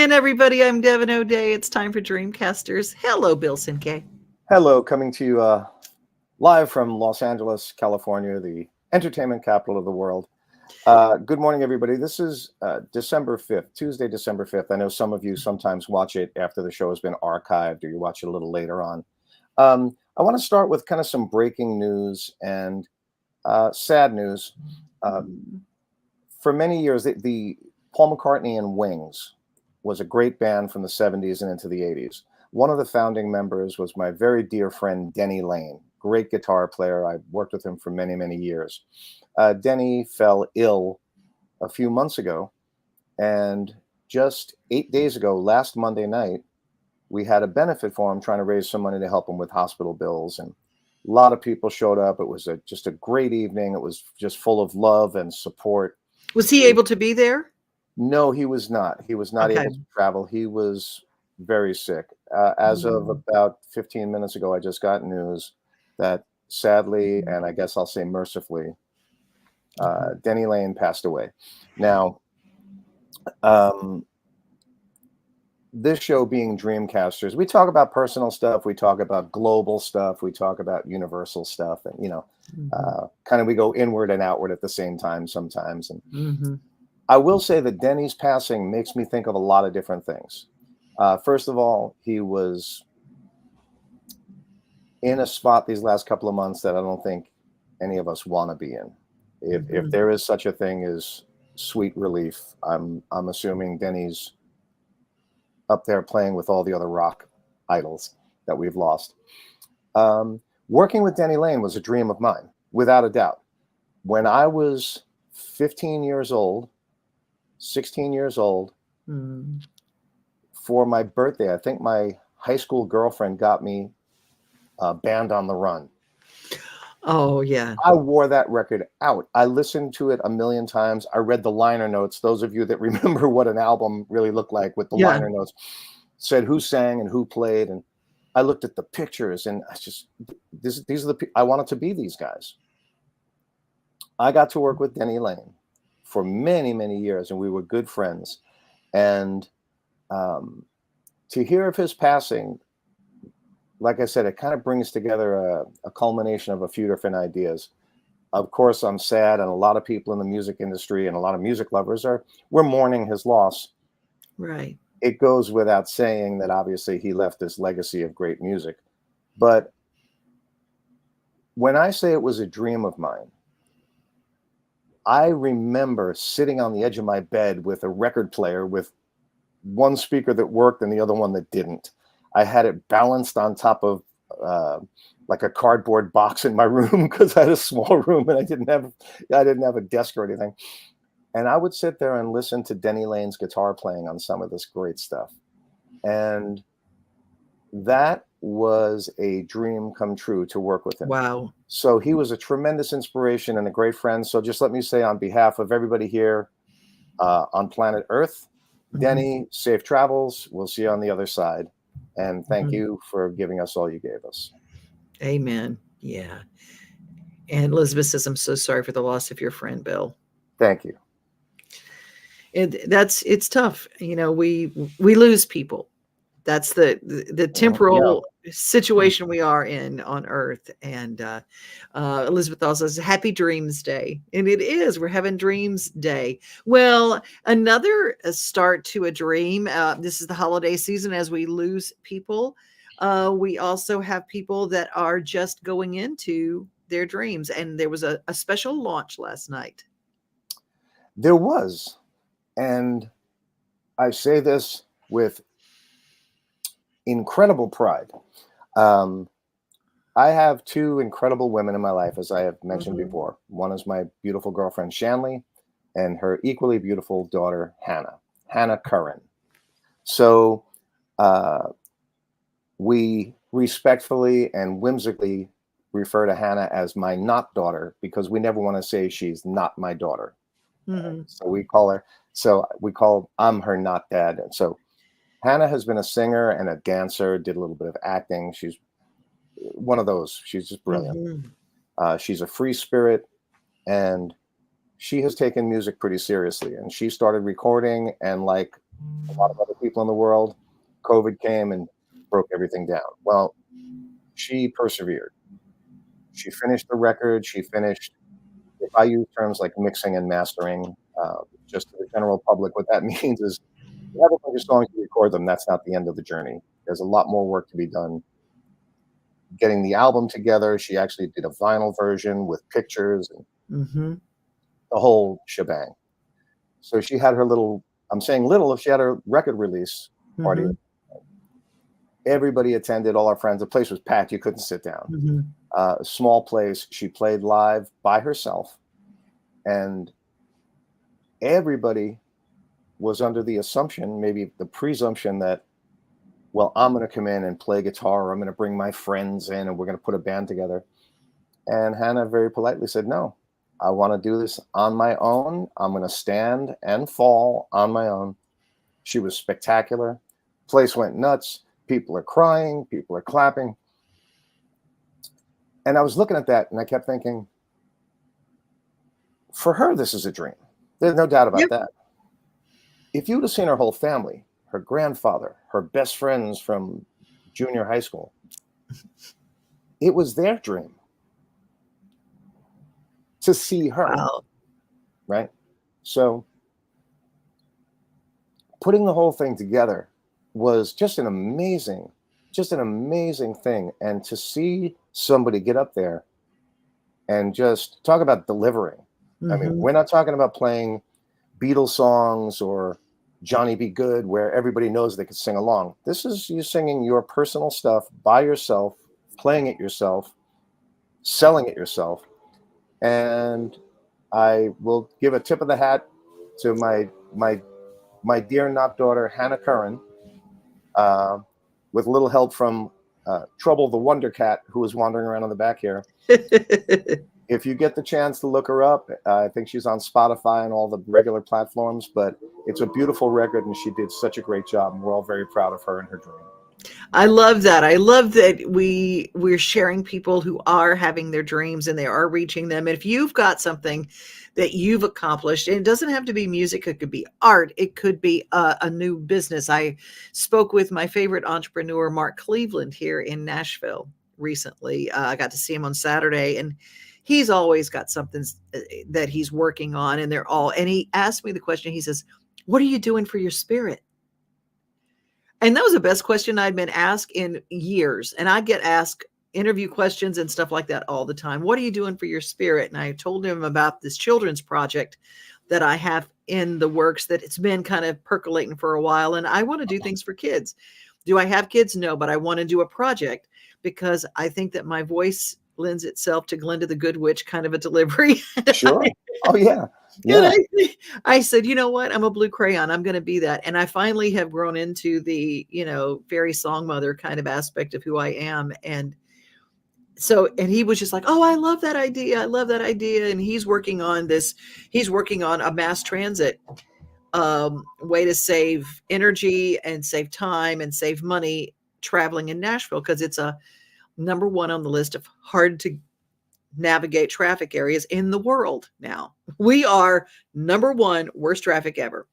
in, everybody. I'm Devon O'Day. It's time for Dreamcasters. Hello, Bill Cinque. Hello, coming to you live from Los Angeles, California, the entertainment capital of the world. Good morning, everybody. This is December 5th, Tuesday, December 5th. I know some of you sometimes watch it after the show has been archived or you watch it a little later on. I want to start with kind of some breaking news and sad news. For many years, the Paul McCartney and Wings was a great band from the 70s and into the 80s. One of the founding members was my very dear friend, Denny Lane, great guitar player. I worked with him for many, many years. Denny fell ill a few months ago, and just 8 days ago, last Monday night, we had a benefit for him, trying to raise some money to help him with hospital bills. And a lot of people showed up. It was just a great evening. It was just full of love and support. Was he able to be there? No, he was not. He was not able to travel. He was very sick. As of about 15 minutes ago, I just got news that sadly, and I guess I'll say mercifully, Denny Lane passed away. Now, this show being Dreamcasters, we talk about personal stuff, we talk about global stuff, we talk about universal stuff, and kind of we go inward and outward at the same time sometimes. And I will say that Denny's passing makes me think of a lot of different things. First of all, he was in a spot these last couple of months that I don't think any of us want to be in. If there is such a thing as sweet relief, I'm assuming Denny's up there playing with all the other rock idols that we've lost. Working with Denny Lane was a dream of mine, without a doubt. When I was 15 years old, 16 years old, for my birthday, I think my high school girlfriend got me Band on the Run. Oh, yeah. I wore that record out. I listened to it a million times. I read the liner notes. Those of you that remember what an album really looked like with the liner notes, said who sang and who played. And I looked at the pictures and I just, these are the, I wanted to be these guys. I got to work with Denny Lane for many, many years, and we were good friends. And to hear of his passing, like I said, it kind of brings together a culmination of a few different ideas. Of course, I'm sad, and a lot of people in the music industry and a lot of music lovers we're mourning his loss. Right. It goes without saying that obviously he left this legacy of great music. But when I say it was a dream of mine, I remember sitting on the edge of my bed with a record player with one speaker that worked and the other one that didn't. I had it balanced on top of like a cardboard box in my room because I had a small room and I didn't have a desk or anything. And I would sit there and listen to Denny Lane's guitar playing on some of this great stuff. And that was a dream come true to work with him. Wow. So he was a tremendous inspiration and a great friend. So just let me say on behalf of everybody here on planet Earth, Denny, safe travels. We'll see you on the other side. And thank you for giving us all you gave us. Amen. Yeah. And Elizabeth says, I'm so sorry for the loss of your friend, Bill. Thank you. It's tough. We lose people. That's the temporal situation we are in on Earth. And Elizabeth also says, Happy Dreams Day. And it is. We're having Dreams Day. Well, another start to a dream. This is the holiday season as we lose people. We also have people that are just going into their dreams. And there was a special launch last night. There was. And I say this with incredible pride. I have two incredible women in my life, as I have mentioned before. One is my beautiful girlfriend, Shanley, and her equally beautiful daughter, Hannah Curran. So we respectfully and whimsically refer to Hannah as my not daughter because we never want to say she's not my daughter. So I'm her not dad. And so Hannah has been a singer and a dancer, did a little bit of acting. She's one of those. She's just brilliant. She's a free spirit, and she has taken music pretty seriously. And she started recording, and like a lot of other people in the world. COVID came and broke everything down. Well, she persevered. She finished the record. She finished, if I use terms like mixing and mastering, just to the general public, what that means is you have a bunch of songs, to record them. That's not the end of the journey. There's a lot more work to be done. Getting the album together, she actually did a vinyl version with pictures and the whole shebang. So she had her little, I'm saying little, if she had her record release party. Everybody attended, all our friends. The place was packed. You couldn't sit down. Small place. She played live by herself. And everybody was under the assumption, maybe the presumption that, well, I'm going to come in and play guitar, or I'm going to bring my friends in and we're going to put a band together. And Hannah very politely said, no, I want to do this on my own. I'm going to stand and fall on my own. She was spectacular. Place went nuts. People are crying. People are clapping. And I was looking at that and I kept thinking, for her, this is a dream. There's no doubt about that. If you would have seen her whole family, her grandfather, her best friends from junior high school, it was their dream to see her. Wow. Right? So putting the whole thing together was just an amazing thing. And to see somebody get up there and just talk about delivering. I mean, we're not talking about playing Beatles songs or Johnny B. Good, where everybody knows they can sing along. This is you singing your personal stuff by yourself, playing it yourself, selling it yourself. And I will give a tip of the hat to my dear not daughter, Hannah Curran, with a little help from Trouble the Wonder Cat, who was wandering around on the back here. If you get the chance to look her up, I think she's on Spotify and all the regular platforms, but it's a beautiful record and she did such a great job. And we're all very proud of her and her dream. I love that. I love that we're sharing people who are having their dreams and they are reaching them. And if you've got something that you've accomplished, and it doesn't have to be music, it could be art, it could be a new business. I spoke with my favorite entrepreneur, Mark Cleveland, here in Nashville recently. I got to see him on Saturday, and he's always got something that he's working on, and and he asked me the question, he says, what are you doing for your spirit? And that was the best question I'd been asked in years. And I get asked interview questions and stuff like that all the time. What are you doing for your spirit? And I told him about this children's project that I have in the works, that it's been kind of percolating for a while. And I want to do things for kids. Do I have kids? No, but I want to do a project because I think that my voice lends itself to Glinda the Good Witch kind of a delivery. Sure. Oh, yeah. Yeah. I said, you know what? I'm a blue crayon. I'm going to be that. And I finally have grown into the, fairy song mother kind of aspect of who I am. And so, and he was just like, oh, I love that idea. I love that idea. And he's working on a mass transit way to save energy and save time and save money traveling in Nashville, because it's a number one on the list of hard to navigate traffic areas in the world. Now we are number one worst traffic ever.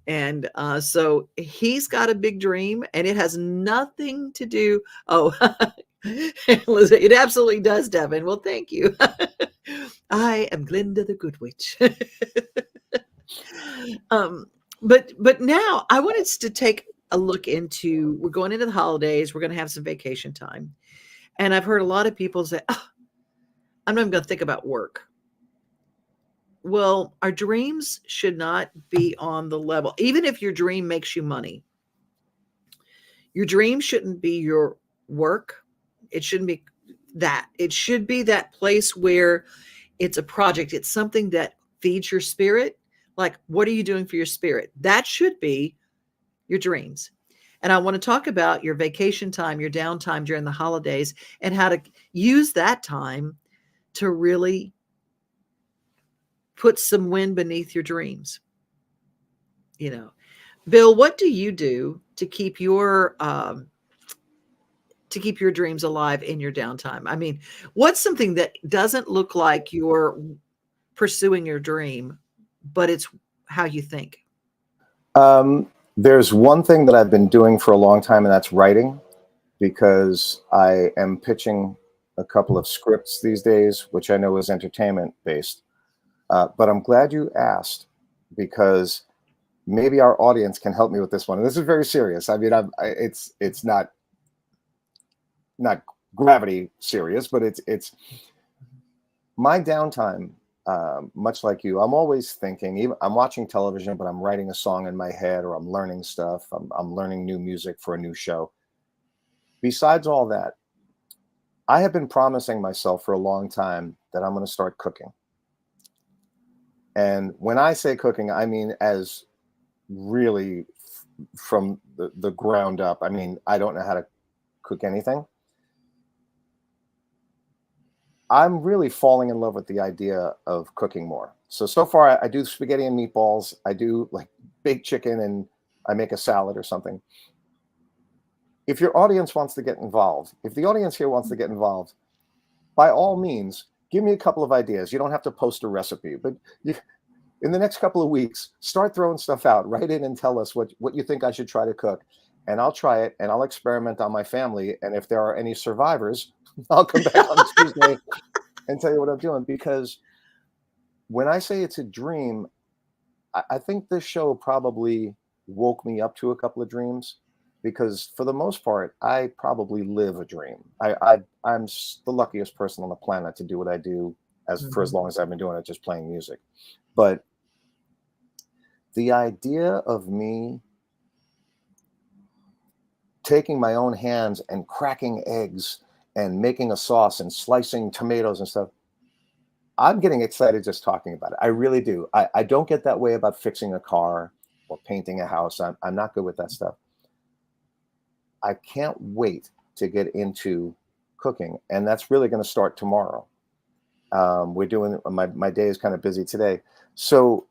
And so he's got a big dream, and it has nothing to do. Oh, it absolutely does, Devon. Well, thank you. I am Glinda the Good Witch. But now I wanted to take a look into, we're going into the holidays. We're going to have some vacation time. And I've heard a lot of people say, oh, I'm not even going to think about work. Well, our dreams should not be on the level. Even if your dream makes you money, your dream shouldn't be your work. It shouldn't be that. It should be that place where it's a project. It's something that feeds your spirit. Like, what are you doing for your spirit? That should be your dreams. And I want to talk about your vacation time, your downtime during the holidays, and how to use that time to really put some wind beneath your dreams. Bill, what do you do to keep your dreams alive in your downtime? I mean, what's something that doesn't look like you're pursuing your dream, but it's how you think? There's one thing that I've been doing for a long time, and that's writing, because I am pitching a couple of scripts these days, which I know is entertainment based. But I'm glad you asked, because maybe our audience can help me with this one. And this is very serious. I mean, it's not gravity serious, but it's my downtime. Much like you, I'm always thinking. Even I'm watching television, but I'm writing a song in my head, or I'm learning stuff. I'm learning new music for a new show. Besides all that, I have been promising myself for a long time that I'm going to start cooking. And when I say cooking, I mean as really from the ground up. I mean, I don't know how to cook anything. I'm really falling in love with the idea of cooking more. So far, I do spaghetti and meatballs. I do like baked chicken, and I make a salad or something. If your audience wants to get involved, if the audience here wants to get involved, by all means, give me a couple of ideas. You don't have to post a recipe, but in the next couple of weeks, start throwing stuff out. Write in and tell us what you think I should try to cook. And I'll try it, and I'll experiment on my family. And if there are any survivors, I'll come back on Tuesday and tell you what I'm doing. Because when I say it's a dream, I think this show probably woke me up to a couple of dreams, because for the most part, I probably live a dream. I'm the luckiest person on the planet to do what I do for as long as I've been doing it, just playing music. But the idea of me taking my own hands and cracking eggs and making a sauce and slicing tomatoes and stuff, I'm getting excited just talking about it. I really do. I don't get that way about fixing a car or painting a house. I'm not good with that stuff. I can't wait to get into cooking, and that's really going to start tomorrow. We're doing my day is kind of busy today, so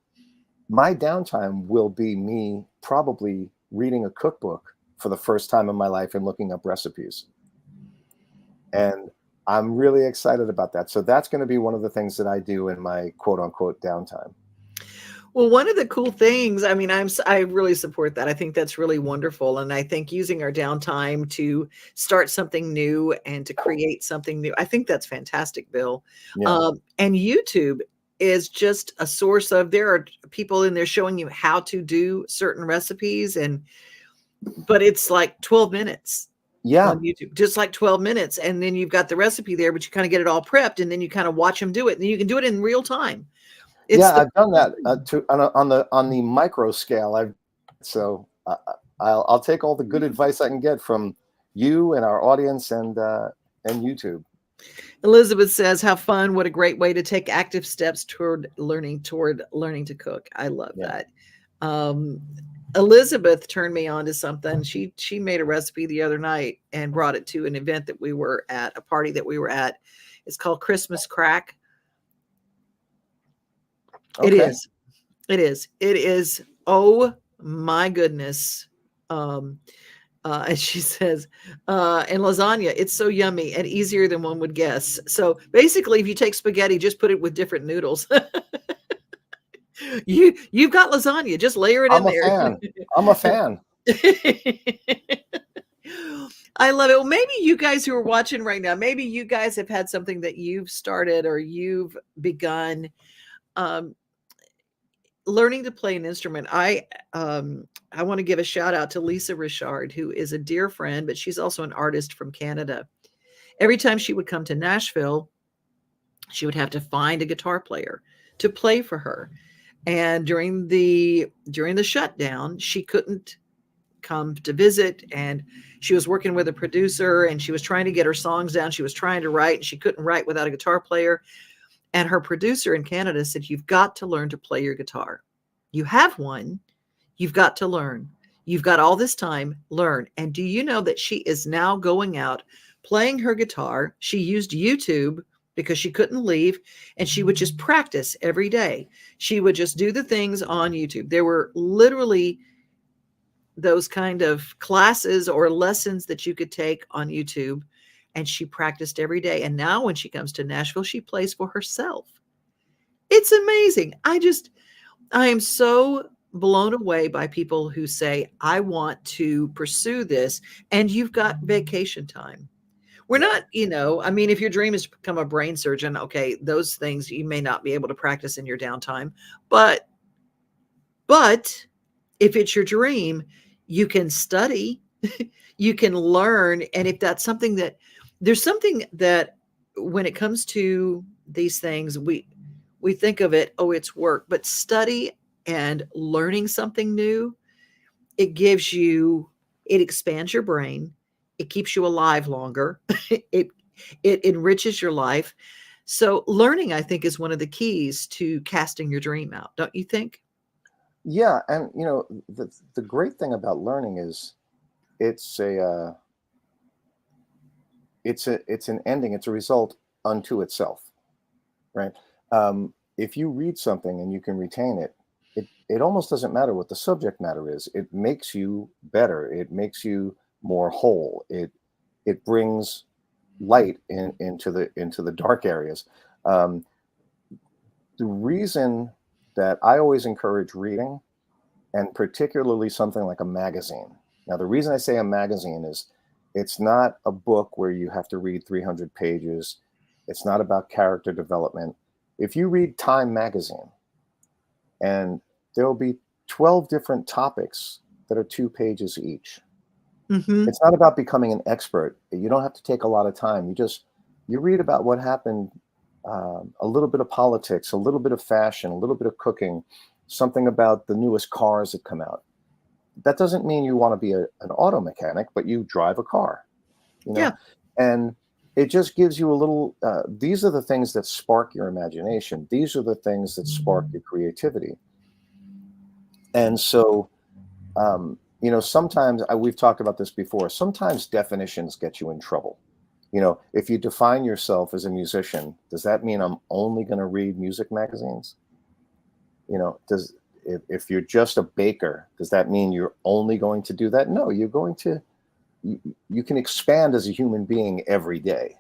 my downtime will be me probably reading a cookbook for the first time in my life and looking up recipes. And I'm really excited about that. So that's going to be one of the things that I do in my quote unquote downtime. Well, one of the cool things, I mean, I really support that. I think that's really wonderful. And I think using our downtime to start something new and to create something new, I think that's fantastic, Bill. Yeah. And YouTube is just a source of, there are people in there showing you how to do certain recipes, but it's like 12 minutes. Yeah. On YouTube, just like 12 minutes. And then you've got the recipe there, but you kind of get it all prepped, and then you kind of watch them do it, and you can do it in real time. I've done that on the micro scale. I'll take all the good advice I can get from you and our audience and YouTube. Elizabeth says, "How fun! What a great way to take active steps toward learning to cook." I love that. Elizabeth turned me on to something. She made a recipe the other night and brought it to an event that we were at, a party that we were at. It's called Christmas Crack. Okay. It is. Oh my goodness. And she says, and lasagna, it's so yummy and easier than one would guess. So basically, if you take spaghetti, just put it with different noodles. You've got lasagna, just layer it in there. I'm a fan. I love it. Well, maybe you guys who are watching right now, maybe you guys have had something that you've started or you've begun learning to play an instrument. I want to give a shout out to Lisa Richard, who is a dear friend, but she's also an artist from Canada. Every time she would come to Nashville, she would have to find a guitar player to play for her. And during the shutdown, she couldn't come to visit, and she was working with a producer, and she was trying to get her songs down. She was trying to write, and she couldn't write without a guitar player. And her producer in Canada said, "You've got to learn to play your guitar. You have one. You've got to learn. You've got all this time, learn." And do you know that she is now going out playing her guitar? She used YouTube because she couldn't leave, and she would just practice every day. She would just do the things on YouTube. There were literally those kind of classes or lessons that you could take on YouTube, and she practiced every day. And now when she comes to Nashville, she plays for herself. It's amazing. I am so blown away by people who say, I want to pursue this, and you've got vacation time. We're not, I mean, if your dream is to become a brain surgeon, okay, those things you may not be able to practice in your downtime, but if it's your dream, you can study, you can learn. And if that's something there's something that when it comes to these things, we think of it, oh, it's work, but study and learning something new, it expands your brain. It keeps you alive longer. it enriches your life. So learning, I think, is one of the keys to casting your dream out. Don't you think? Yeah, and the great thing about learning is it's an ending. It's a result unto itself, right? If you read something and you can retain it, it almost doesn't matter what the subject matter is. It makes you better. It makes you more whole. It brings light into the dark areas. The reason that I always encourage reading, and particularly something like a magazine. Now, the reason I say a magazine is it's not a book where you have to read 300 pages. It's not about character development. If you read Time magazine, and there will be 12 different topics that are 2 pages each. Mm-hmm. It's not about becoming an expert. You don't have to take a lot of time. You read about what happened, a little bit of politics, a little bit of fashion, a little bit of cooking, something about the newest cars that come out. That doesn't mean you want to be an auto mechanic, but you drive a car, Yeah. And it just gives you a little, these are the things that spark your imagination. These are the things that spark your creativity. And so, sometimes we've talked about this before. Sometimes definitions get you in trouble. If you define yourself as a musician, does that mean I'm only going to read music magazines? If you're just a baker, does that mean you're only going to do that? No, you're going to, you can expand as a human being every day.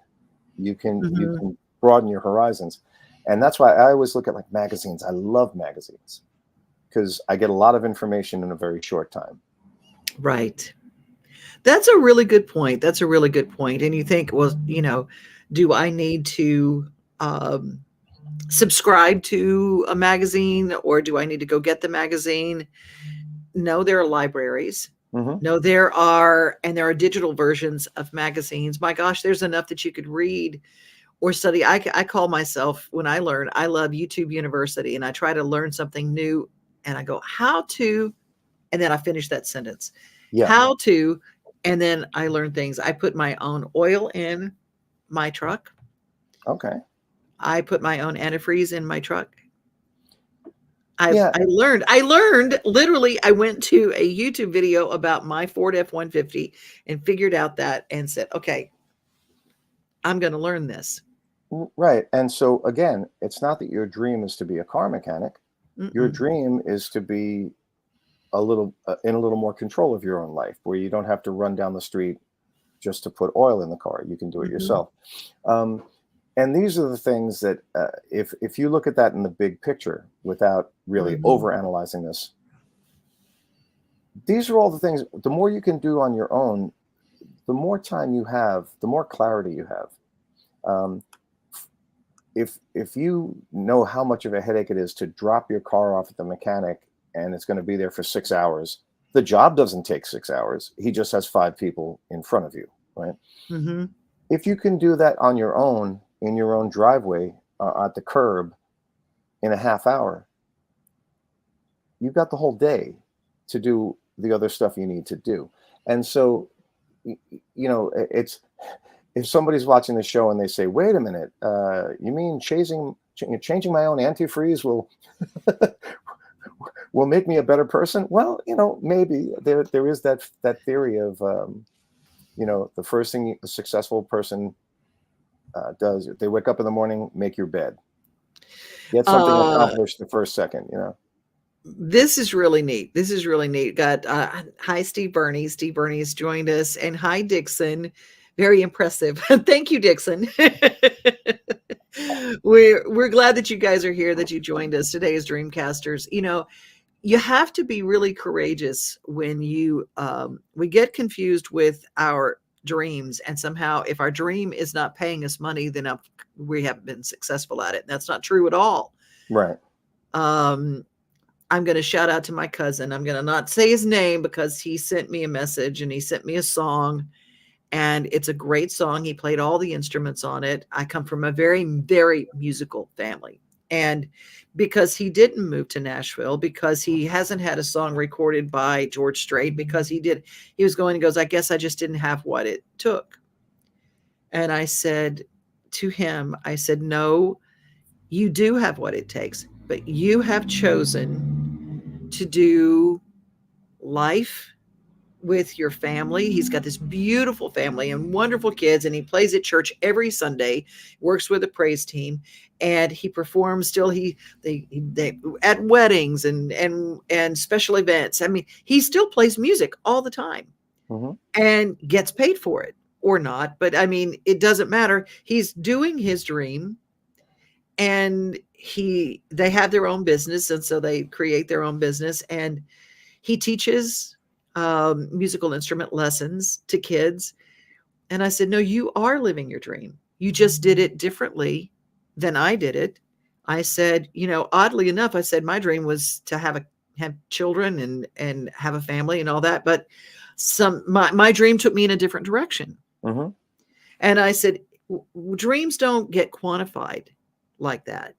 You can broaden your horizons. And that's why I always look at like magazines. I love magazines because I get a lot of information in a very short time. Right. That's a really good point. That's a really good point. And you think, well, do I need to subscribe to a magazine, or do I need to go get the magazine? No, there are libraries. Mm-hmm. No, there are digital versions of magazines. My gosh, there's enough that you could read or study. I call myself, when I learn, I love YouTube University, and I try to learn something new, and I go, how to, and then I finish that sentence. Yeah. How to, and then I learn things. I put my own oil in my truck. Okay. I put my own antifreeze in my truck. I learned literally. I went to a YouTube video about my Ford F-150 and figured out that and said, okay, I'm going to learn this. Right. And so again, it's not that your dream is to be a car mechanic. Mm-mm. Your dream is to be in a little more control of your own life, where you don't have to run down the street just to put oil in the car. You can do it yourself. And these are the things that if you look at that in the big picture without really overanalyzing this, these are all the things. The more you can do on your own, the more time you have, the more clarity you have. If you know how much of a headache it is to drop your car off at the mechanic and it's going to be there for 6 hours, the job doesn't take 6 hours. He just has 5 people in front of you, right? Mm-hmm. If you can do that on your own, in your own driveway, at the curb, in a half hour, you've got the whole day to do the other stuff you need to do. And so, it's, if somebody's watching the show and they say, wait a minute, you mean changing my own antifreeze will will make me a better person? Well, maybe there is that theory of, the first thing a successful person does, they wake up in the morning, make your bed, get something accomplished the first second. This is really neat. Got hi, Steve Burney. Steve Burney has joined us, and hi, Dixon. Very impressive. Thank you, Dixon. We're glad that you guys are here, that you joined us. Today is Dreamcasters. you have to be really courageous when we get confused with our dreams, and somehow if our dream is not paying us money, then we haven't been successful at it. That's not true at all. Right. I'm going to shout out to my cousin. I'm going to not say his name because he sent me a message and he sent me a song, and it's a great song. He played all the instruments on it. I come from a very, very musical family. And because he didn't move to Nashville, because he hasn't had a song recorded by George Strait, because he goes, I guess I just didn't have what it took. And I said to him, I said, no, you do have what it takes, but you have chosen to do life with your family. He's got this beautiful family and wonderful kids, and he plays at church every Sunday, works with a praise team, and he performs still. They at weddings and special events. I mean, he still plays music all the time, and gets paid for it or not. But I mean, it doesn't matter. He's doing his dream, and they have their own business, and so they create their own business, and he teaches musical instrument lessons to kids. And I said, no, you are living your dream. You just did it differently than I did it. I said, oddly enough, I said, my dream was to have children and have a family and all that. But my dream took me in a different direction. And I said, dreams don't get quantified like that.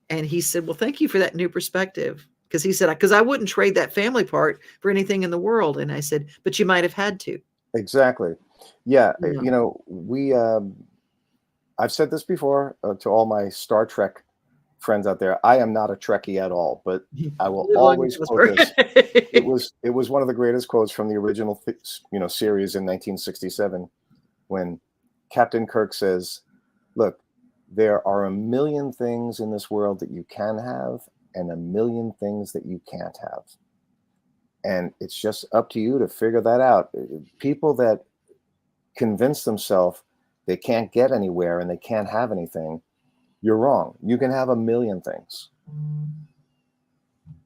And he said, well, thank you for that new perspective. Because he said, because I wouldn't trade that family part for anything in the world. And I said, but you might have had to. Exactly. Yeah. I've said this before to all my Star Trek friends out there. I am not a Trekkie at all, but I will always quote this. It was one of the greatest quotes from the original, series in 1967, when Captain Kirk says, look, there are a million things in this world that you can have, and a million things that you can't have. And it's just up to you to figure that out. People that convince themselves they can't get anywhere and they can't have anything, you're wrong. You can have a million things.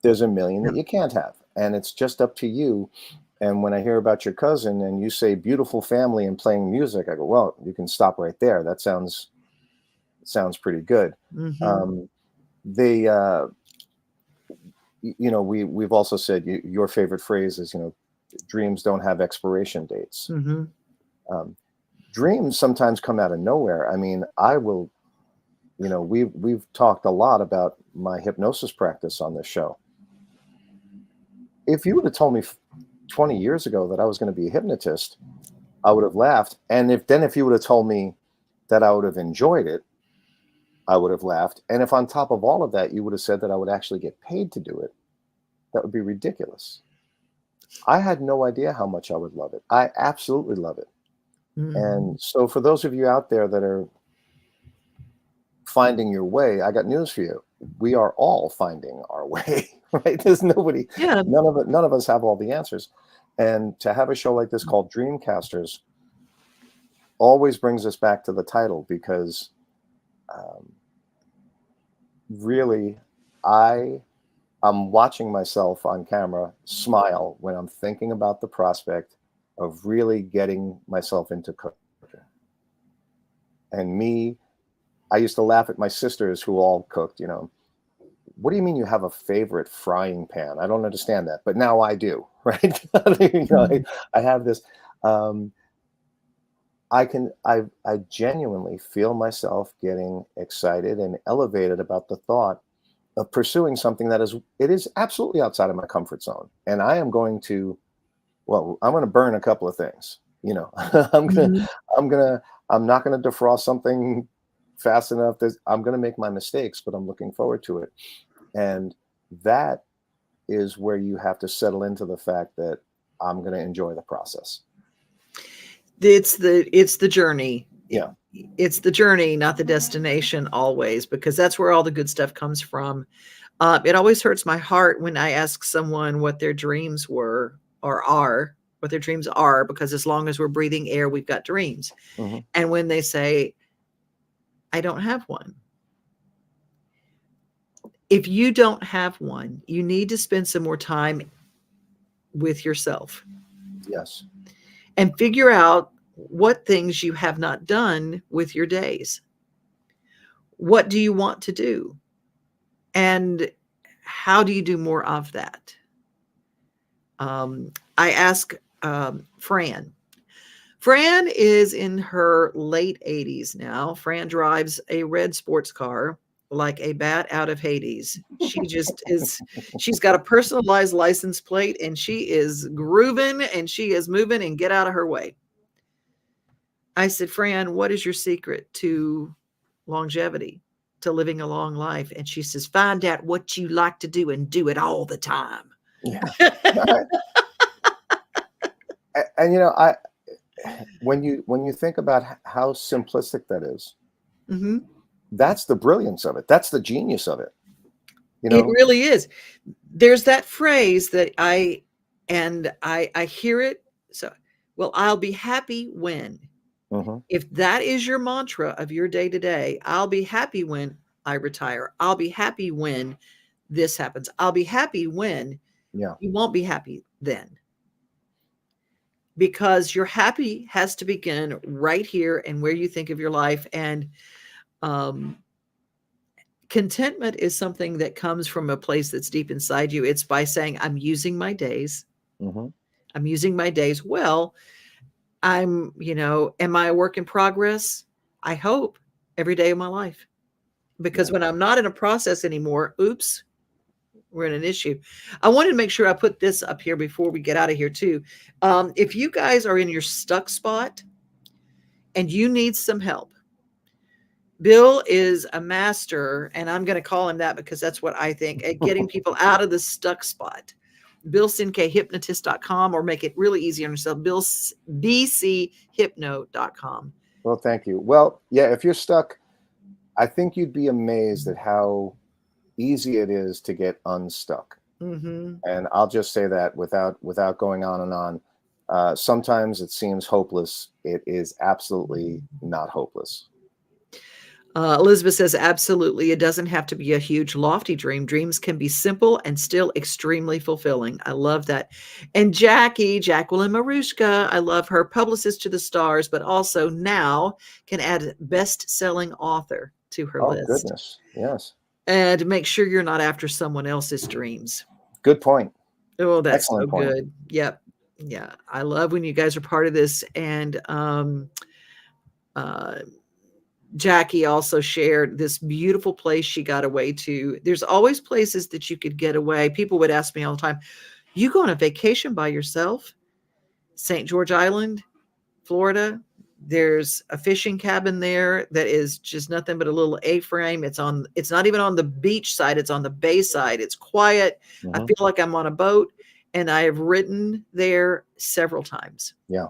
There's a million that you can't have. And it's just up to you. And when I hear about your cousin and you say beautiful family and playing music, I go, well, you can stop right there. That sounds pretty good. We've also said your favorite phrase is, dreams don't have expiration dates. Dreams sometimes come out of nowhere. I mean, we've talked a lot about my hypnosis practice on this show. If you would have told me 20 years ago that I was going to be a hypnotist, I would have laughed. And if you would have told me that I would have enjoyed it, I would have laughed. And if on top of all of that, you would have said that I would actually get paid to do it, that would be ridiculous. I had no idea how much I would love it. I absolutely love it. And so for those of you out there that are finding your way, I got news for you. We are all finding our way, right? There's nobody, none of us have all the answers. And to have a show like this called Dreamcasters always brings us back to the title, because really, I'm watching myself on camera smile when I'm thinking about the prospect of really getting myself into cooking. And I used to laugh at my sisters who all cooked, what do you mean you have a favorite frying pan? I don't understand that, but now I do, right? I have this, I genuinely feel myself getting excited and elevated about the thought of pursuing something that is absolutely outside of my comfort zone. And I'm going to burn a couple of things, I'm not going to defrost something fast enough. I'm going to make my mistakes, but I'm looking forward to it. And that is where you have to settle into the fact that I'm going to enjoy the process. It's the journey. Yeah. It's the journey, not the destination always, because that's where all the good stuff comes from. It always hurts my heart when I ask someone what their dreams were or are, what their dreams are, because as long as we're breathing air, we've got dreams. And when they say, I don't have one, If you don't have one, you need to spend some more time with yourself. Yes. And figure out what things you have not done with your days. What do you want to do? And how do you do more of that? I ask Fran. Fran is in her late 80s now. Fran drives a red sports car like a bat out of Hades. She just is, she's got a personalized license plate and she is grooving and she is moving and get out of her way. I said, Fran, what is your secret to longevity, to living a long life? And she says, find out what you like to do and do it all the time. Yeah. And when you think about how simplistic that is, Mm-hmm. that's the brilliance of it. That's the genius of it. It really is. There's that phrase that I hear it. So, well, I'll be happy when. Mm-hmm. If that is your mantra of your day to day, I'll be happy when I retire. I'll be happy when this happens. I'll be happy when. Yeah. You won't be happy then. Because your happy has to begin right here and where you think of your life. And contentment is something that comes from a place that's deep inside you. It's by saying, I'm using my days. Mm-hmm. I'm using my days well. Am I a work in progress? I hope every day of my life. Because when I'm not in a process anymore, oops, we're in an issue. I wanted to make sure I put this up here before we get out of here too. If you guys are in your stuck spot and you need some help, Bill is a master, and I'm going to call him that because that's what I think, at getting people out of the stuck spot. BillCinqueHypnotist.com, or make it really easy on yourself, BCHypno.com. Well, thank you. Well, yeah, if you're stuck, I think you'd be amazed at how easy it is to get unstuck. Mm-hmm. And I'll just say that without going on and on. Sometimes it seems hopeless. It is absolutely not hopeless. Elizabeth says, absolutely. It doesn't have to be a huge, lofty dream. Dreams can be simple and still extremely fulfilling. I love that. And Jacqueline Marushka, I love her, publicist to the stars, but also now can add best-selling author to her list. Oh, goodness. Yes. And make sure you're not after someone else's dreams. Good point. Oh, that's Excellent so point. good. Yep. Yeah. I love when you guys are part of this. And Jackie also shared this beautiful place she got away to. There's always places that you could get away. People would ask me all the time, you go on a vacation by yourself? St. George Island, Florida. There's a fishing cabin there that is just nothing but a little A-frame. It's not even on the beach side. It's on the bay side. It's quiet. Mm-hmm. I feel like I'm on a boat, and I have ridden there several times. Yeah.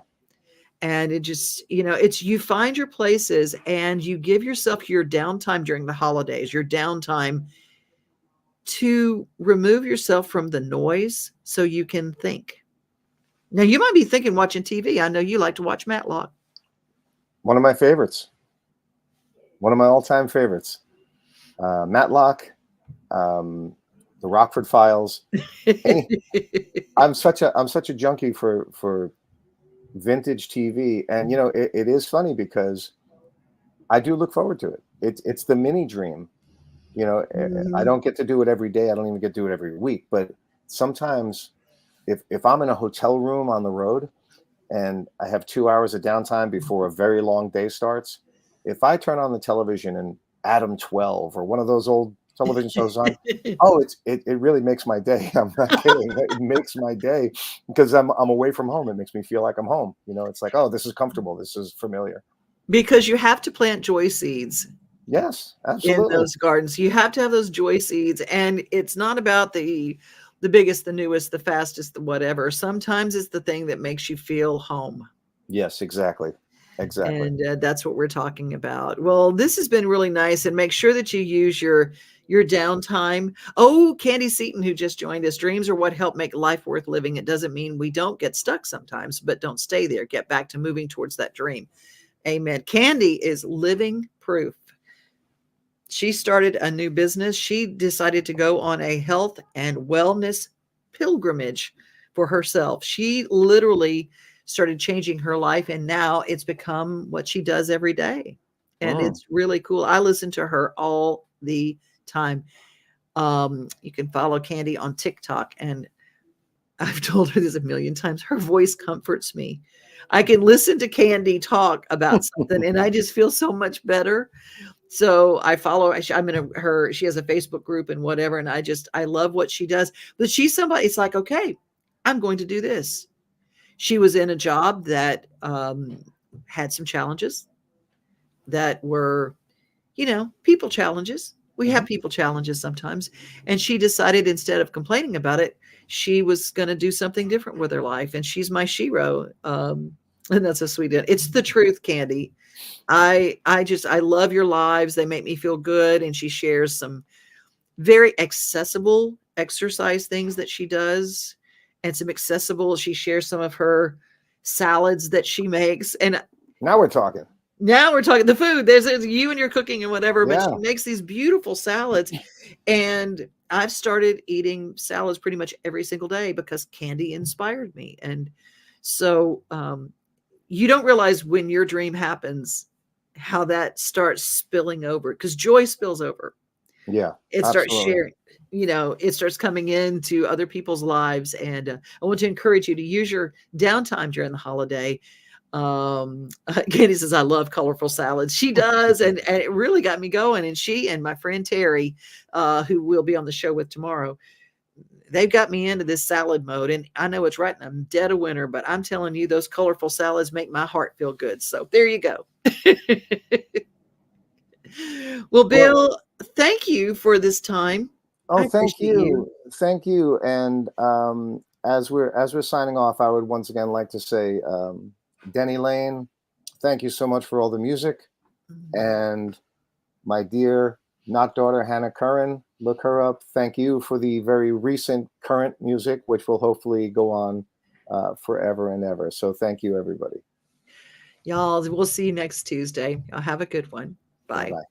And it just, you find your places and you give yourself your downtime during the holidays, your downtime to remove yourself from the noise so you can think. Now, you might be thinking watching TV. I know you like to watch Matlock. One of my favorites. One of my all-time favorites. Matlock, The Rockford Files. I'm such a junkie for vintage TV, and it is funny because I do look forward to it. It's the mini dream. Mm-hmm. I don't get to do it every day. I don't even get to do it every week. But sometimes, if I'm in a hotel room on the road and I have 2 hours of downtime before a very long day starts, if I turn on the television and Adam 12 or one of those old television shows on, it really makes my day. I'm not kidding. It makes my day because I'm away from home. It makes me feel like I'm home. It's like, oh, this is comfortable. This is familiar. Because you have to plant joy seeds. Yes, absolutely. In those gardens, you have to have those joy seeds, and it's not about the biggest, the newest, the fastest, the whatever. Sometimes it's the thing that makes you feel home. Yes, exactly. And that's what we're talking about. Well, this has been really nice, and make sure that you use your downtime. Oh, Candy Seaton, who just joined us, dreams are what help make life worth living. It doesn't mean we don't get stuck sometimes, but don't stay there. Get back to moving towards that dream. Amen. Candy is living proof. she started a new business. She decided to go on a health and wellness pilgrimage for herself. She literally started changing her life, and now it's become what she does every day. And it's really cool. I listen to her all the time. You can follow Candy on TikTok, and I've told her this a million times. Her voice comforts me. I can listen to Candy talk about something, and I just feel so much better. So I follow. I'm in her. She has a Facebook group and whatever, and I love what she does. But she's somebody. It's like, okay, I'm going to do this. She was in a job that had some challenges that were, people challenges. We have people challenges sometimes. And she decided, instead of complaining about it, she was going to do something different with her life. And she's my shero. And that's a sweet. It's the truth, Candy. I love your lives. They make me feel good. And she shares some very accessible exercise things that she does, and she shares some of her salads that she makes. And now we're talking. The food. There's you and your cooking and whatever, but she makes these beautiful salads. And I've started eating salads pretty much every single day because Candy inspired me. And so you don't realize when your dream happens how that starts spilling over, because joy spills over. Yeah. It starts sharing, it starts coming into other people's lives. And I want to encourage you to use your downtime during the holiday. Katie says, I love colorful salads. She does. And it really got me going. And she and my friend Terry, who we'll be on the show with tomorrow, they've got me into this salad mode. And I know it's right in the dead of winter, but I'm telling you, those colorful salads make my heart feel good. So there you go. Well, Bill, thank you for this time. Oh, thank you. Thank you. And as we're signing off, I would once again like to say, Denny Lane, thank you so much for all the music. And my dear not daughter, Hannah Curran, look her up. Thank you for the very recent current music, which will hopefully go on forever and ever. So thank you, everybody. Y'all, we'll see you next Tuesday. I'll have a good one. Bye. Bye-bye.